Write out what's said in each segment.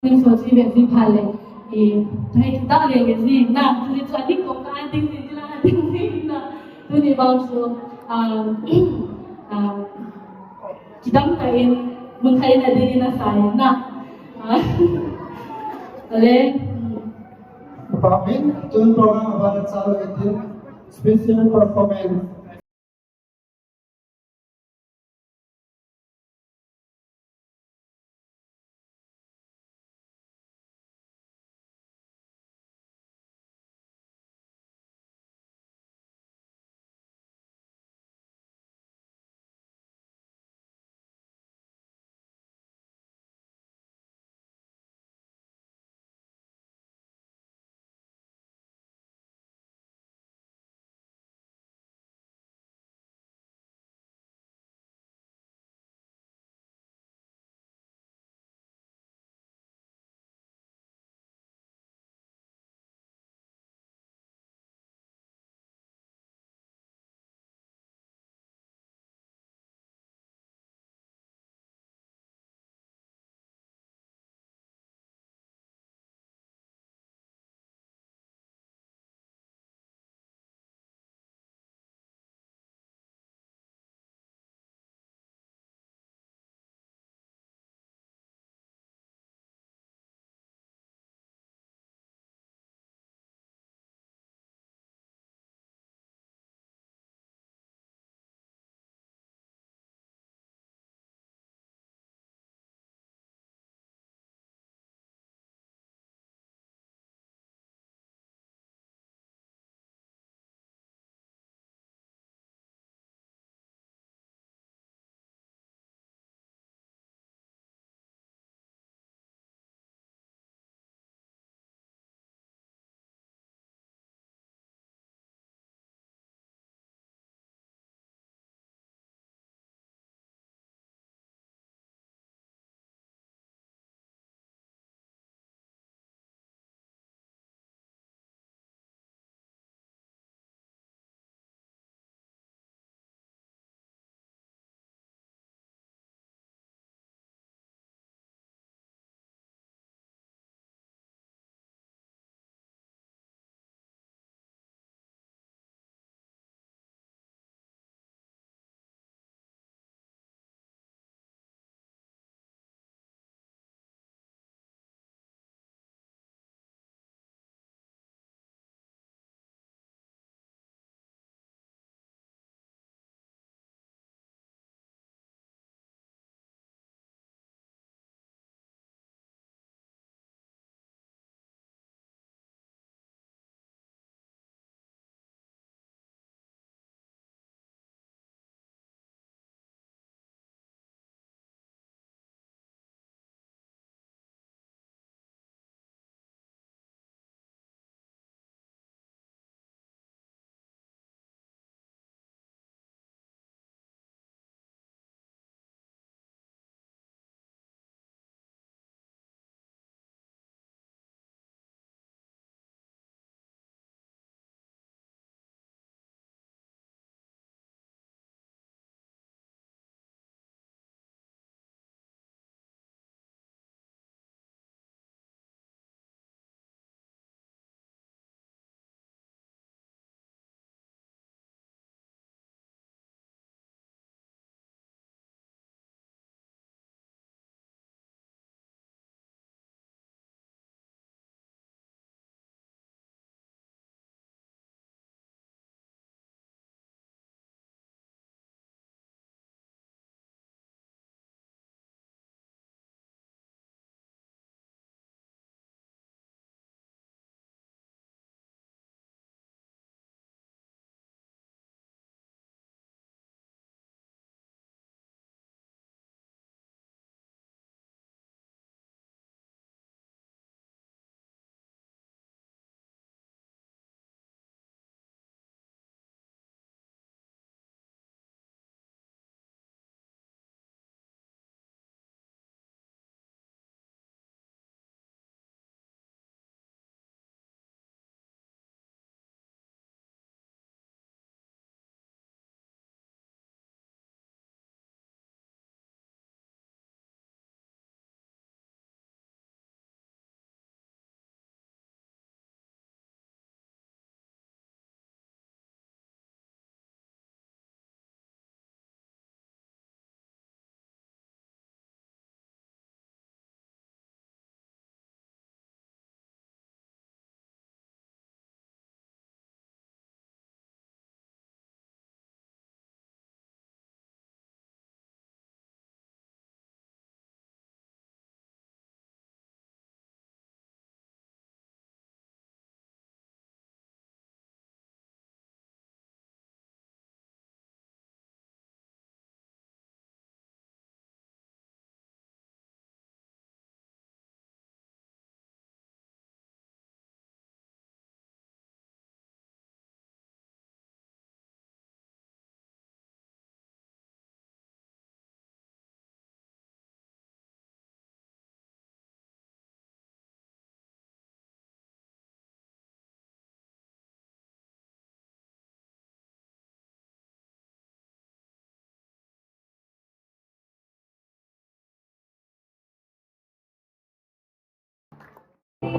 说这边是拍嘞，他大连也是，那就是传递公安定是这样定是那，tu ni bangso um, kita kain mengkain na din na saya na. Ale, Papin, tun program Bharat Salo itin special performance Sweetly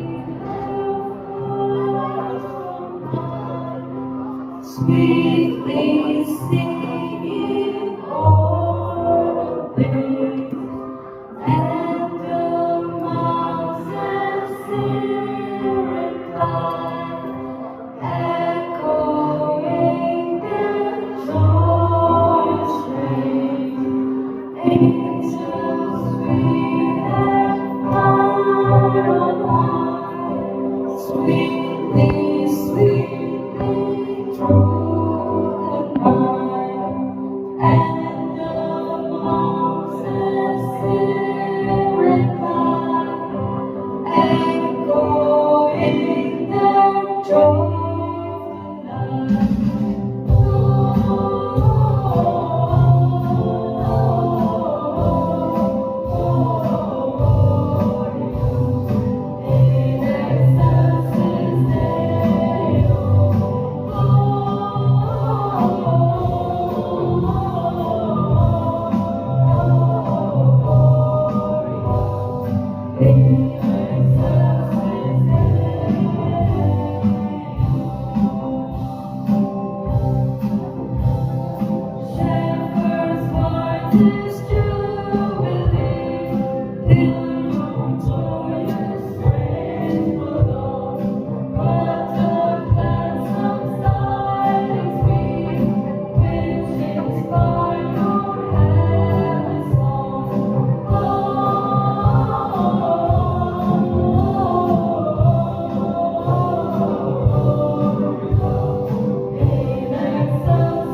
singing o'er the waves, and the mountains still reply, echoing their joyous strain. Angels sweet and far on high, sweetly, sweetly through the night, and the mountains still reply, echoing their joyful Shepherds march this jubilee, pilgrim joyous praise below. What a gladsome tidings be, which inspire your heavenly song. In excelsis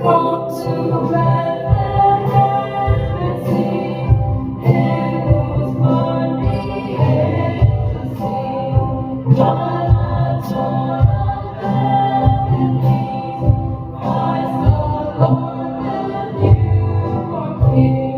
Come to Bethlehem and see, here whose born the angels sing. John, John, Bethlehem, Christ the Lord, the newborn King.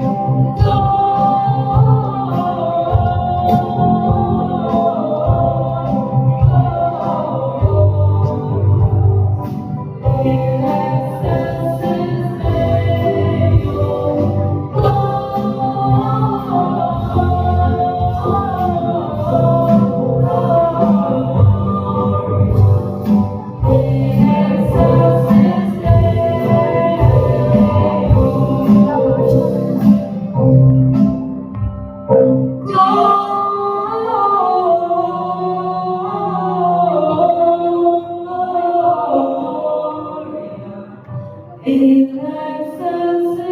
In excelsis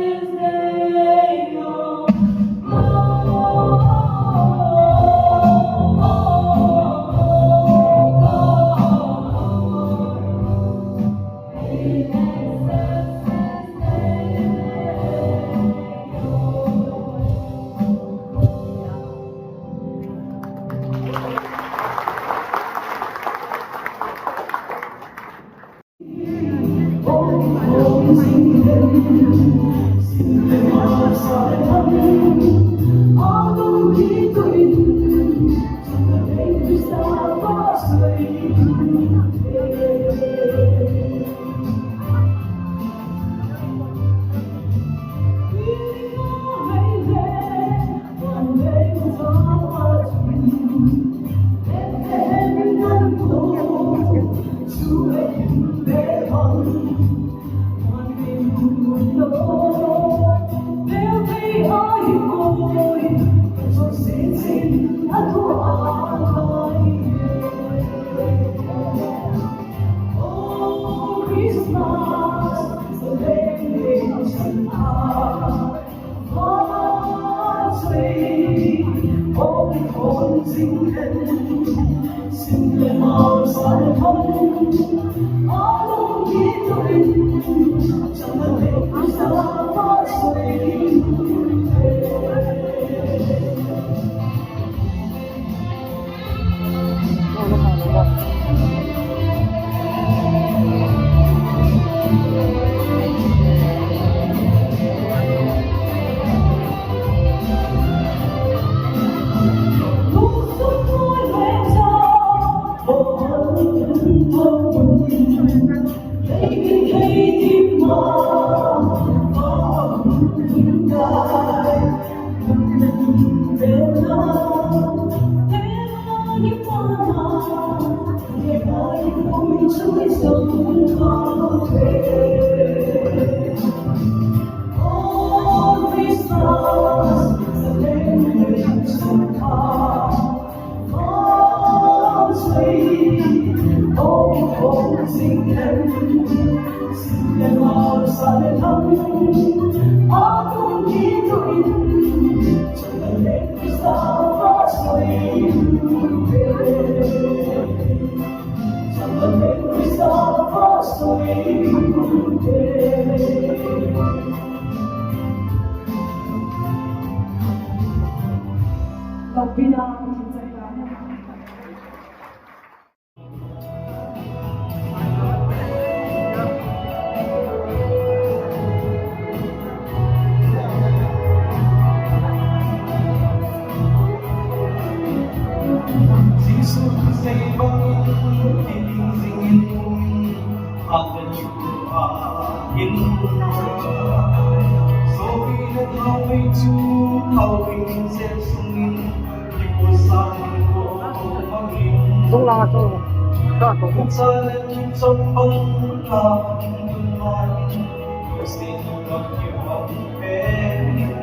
เราพี่น้องใจร้ายนะคะ Sisu sa ibang piling akan yuain so pinagaway to hawing sesungin iwasan ko maging Tung lang ito. Ito. kung saan ito pangkaman kasi nung yung pwede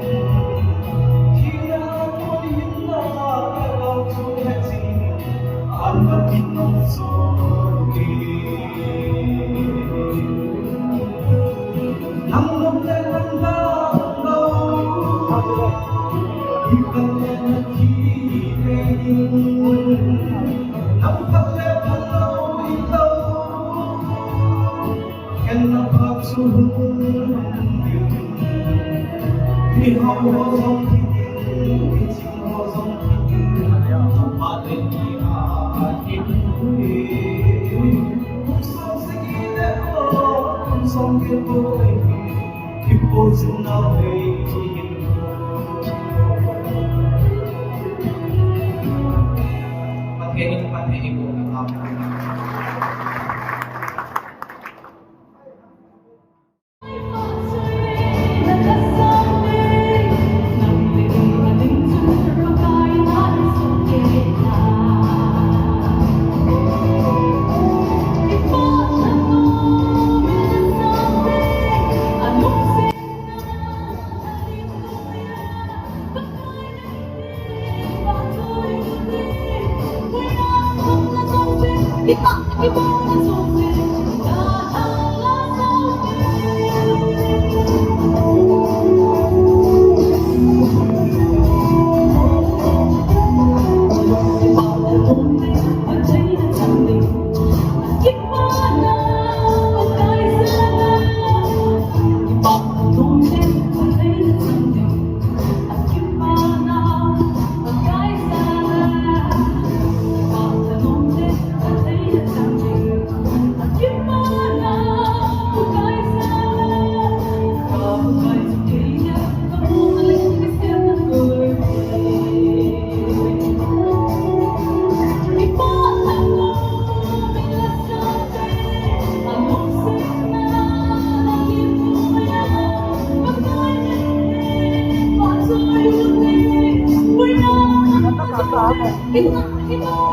Hallelujah.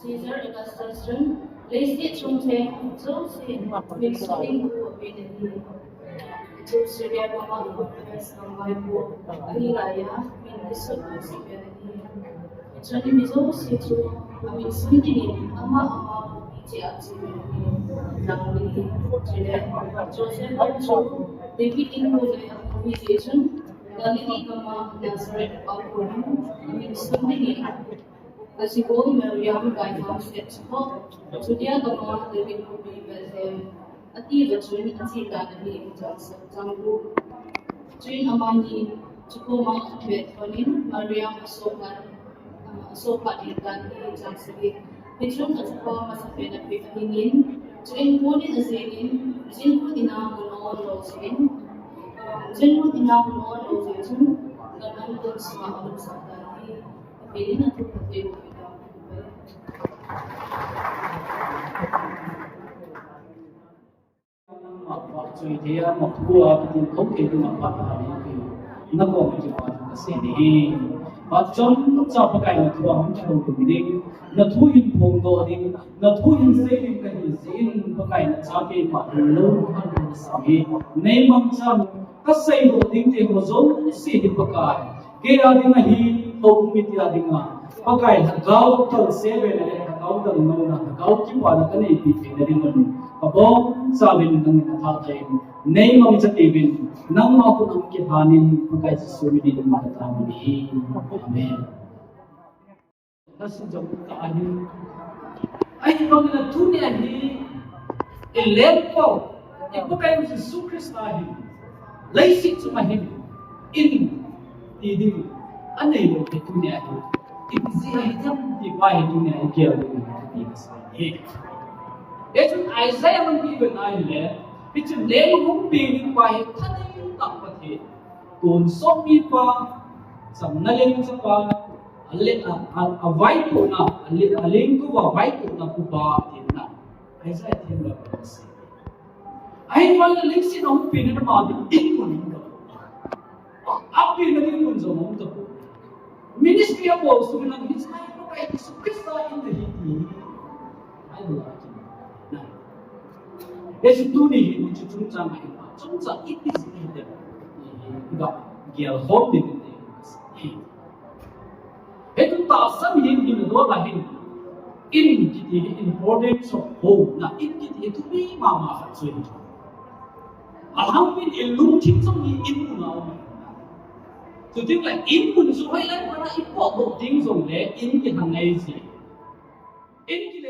Caesar Augustus lấy tiết trung thế dấu xin mình số linh của bên đi itu sudah mama sampai bu akhirnya mình disebut sebagai jadi misalnya situ kami sendiri ama tidak yang di jadi Joseph Alcho David Ingole organization dan ini kama Nazareth Alquran kami sendiri kasi ko Maryam kay Hamset ko sudia kama David Ingole ati bachun ati kadali janggu jin amani chuko ma bet panin Maryam sopan dan jangsi bachun atpa masapena pepinin jin poni azenin jin ko ina mono rosin jin ko ina mono rosin kanan ko sa alam sa tani pelina to pate ko Jadi dia mau buat bikin kopi itu apa hari itu, nak buat macam apa sini. Macam siapa kaya tu orang macam tu begini, nak tuin pungdo ni, nak tuin seni kan seni pakai nak capai malu kan seni. Ni macam kasih roding te hozon seni pakai. Kaya dia nahi tahu miti dia pakai gau tal sebe ni, gau tal nona, gau kipa nak ni itu dari mana. Abong sabin ng katatay nay mam sa tibin nang mako ang kihanin pagkay sa sumidi ng matatama ni Amen. Kasi jom kaanin ay mga natunya ni ilempo ipagkay sa Sukristahin laysik sumahin in idin anay mo kitunya ni ibisihay jam ibahin dunya ikiyaw ng katatay Itu Isaiah mengibin ayat, itu leh humping pahe tanay tak pati, kun sopi pa, samnaleng sa pa, away po na, aling ko away po na kuba na. Isaiah tinda pa kasi. Ay wala lingsin ang humping na mabit ingon na. Api na ingon sa mga tapo. Ministry ako, sumunang hinsay ko kay Jesus Christ in the hiti. Ay wala. Yesu tu ni itu cuma macam cuma itu sahaja. Enggak dia hom ni. Itu tak sambil ini dua bahin. Ini kita importance of home. Nah ini kita itu ni mama sendiri. Alhamdulillah ilmu kita ni ilmu nama. Jadi lah ilmu supaya mana ikut bukti sumber ini kita ngai sih. Ini